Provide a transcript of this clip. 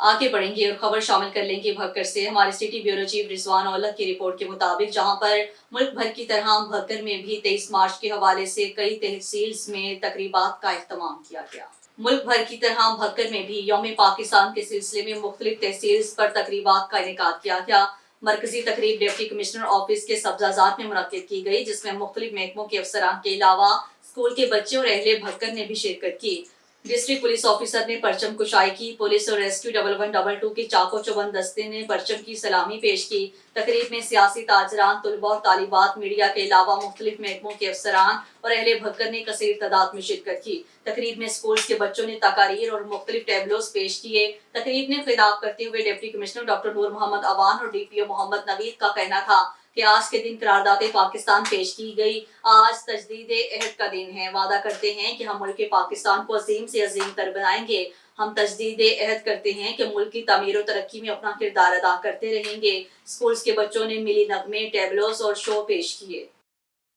आगे बढ़ेंगे और खबर शामिल कर लेंगे भक्कर से। हमारे city bureau chief Rizwan Aulakh की रिपोर्ट के मुताबिक जहां पर मुल्क भर की तरह भक्कर में भी 23 मार्च के हवाले से कई तहसील्स में तकरीबात का अहतमाम किया गया। मुल्क भर की तरह भक्कर में भी यौम पाकिस्तान के सिलसिले में मुख्तलिफ तहसील्स पर तकरीबात का इनेकाद किया गया। मरकजी तकरीब डिप्टी कमिश्नर ऑफिस के सब्जाजात में मुनक्किद की गई, जिसमें मुख्तलिफ महकमों के अफसरान के अलावा स्कूल के बच्चे और अहले भक्कर ने भी शिरकत की। डिस्ट्रिक्ट पुलिस ऑफिसर ने परचम कुशाई की। पुलिस और रेस्क्यू 1112 के चाको चौबंद दस्ते ने परचम की सलामी पेश की। तकरीब में सियासी ताजरान, तुलबा और तालिबात, मीडिया के अलावा मुख्तलिफ महकमों के अफसरान और अहले भक्कर ने कसीर तादाद में शिरकत की। तकरीब में स्कूल के बच्चों ने तकारीर और मुख्तलिफ टैबलोस पेश किए। तकरीब में खिताब करते हुए डिप्टी कमिश्नर डॉक्टर नूर मोहम्मद अवान और DPO मोहम्मद नवीद का कहना था कि आज के दिन करारदाद पाकिस्तान पेश की गई। आज तजदीद अहद का दिन है। वादा करते हैं कि हम मुल्क पाकिस्तान को अजीम से अजीम तर बनाएंगे। हम तजदीद अहद करते हैं कि मुल्क की तामीर और तरक्की में अपना किरदार अदा करते रहेंगे। स्कूल्स के बच्चों ने मिली नगमे, टैबलोस और शो पेश किए।